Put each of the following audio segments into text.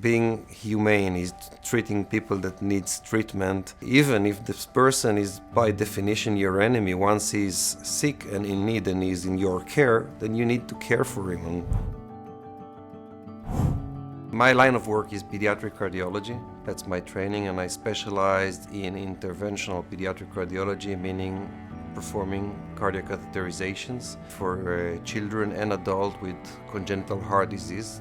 Being humane is treating people that needs treatment, even if this person is by definition your enemy. Once he's sick and in need and he's in your care, then you need to care for him. My line of work is pediatric cardiology. That's my training, and I specialized in interventional pediatric cardiology, meaning performing cardiac catheterizations for children and adults with congenital heart disease.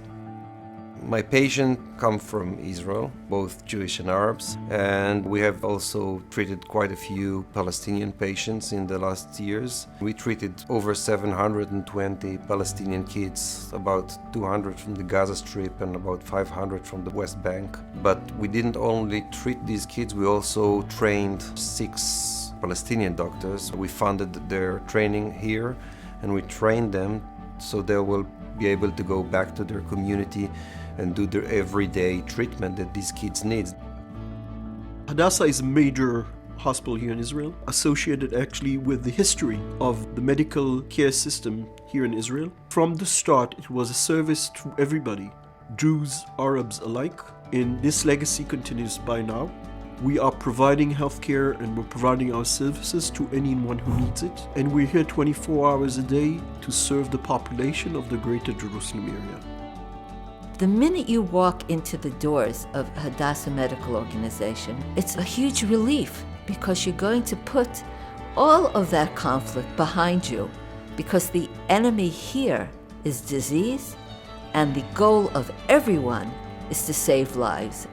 My patients come from Israel, both Jewish and Arabs, and we have also treated quite a few Palestinian patients in the last years. We treated over 720 Palestinian kids, about 200 from the Gaza Strip and about 500 from the West Bank. But we didn't only treat these kids, we also trained 6 Palestinian doctors. We funded their training here, and we trained them so they will be able to go back to their community and do their everyday treatment that these kids need. Hadassah is a major hospital here in Israel, associated actually with the history of the medical care system here in Israel. From the start, it was a service to everybody, Jews, Arabs alike, and this legacy continues by now. We are providing healthcare and we're providing our services to anyone who needs it, and we're here 24 hours a day to serve the population of the greater Jerusalem area. The minute you walk into the doors of Hadassah Medical Organization, it's a huge relief because you're going to put all of that conflict behind you, because the enemy here is disease, and the goal of everyone is to save lives.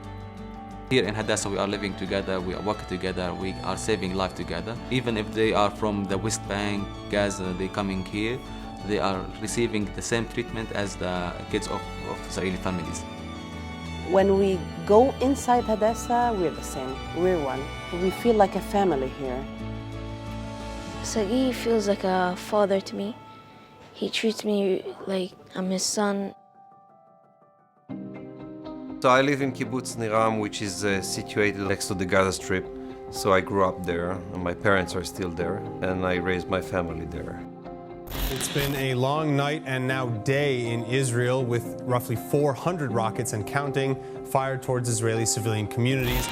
Here in Hadassah, we are living together, we are working together, we are saving life together. Even if they are from the West Bank, Gaza, they coming here, they are receiving the same treatment as the kids of Israeli families. When we go inside Hadassah, we're the same. We're one. We feel like a family here. Sagi feels like a father to me. He treats me like I'm his son. So I live in Kibbutz Niram, which is situated next to the Gaza Strip. So I grew up there, and my parents are still there, and I raised my family there. It's been a long night and now day in Israel, with roughly 400 rockets and counting fired towards Israeli civilian communities.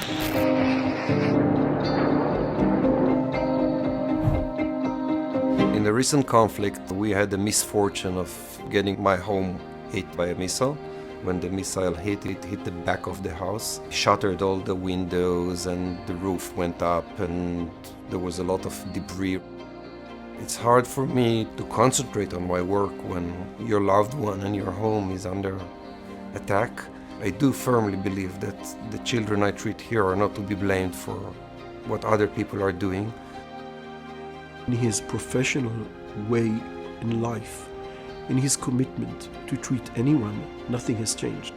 In the recent conflict, we had the misfortune of getting my home hit by a missile. When the missile hit, it hit the back of the house, shattered all the windows, and the roof went up, and there was a lot of debris. It's hard for me to concentrate on my work when your loved one and your home is under attack. I do firmly believe that the children I treat here are not to be blamed for what other people are doing. In his professional way in life, in his commitment to treat anyone, nothing has changed.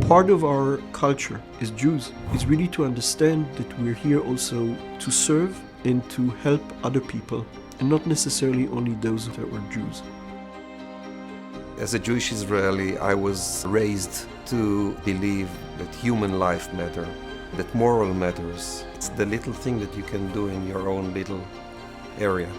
Part of our culture as Jews is really to understand that we're here also to serve and to help other people, and not necessarily only those that were Jews. As a Jewish Israeli, I was raised to believe that human life matters, that moral matters. It's the little thing that you can do in your own little area.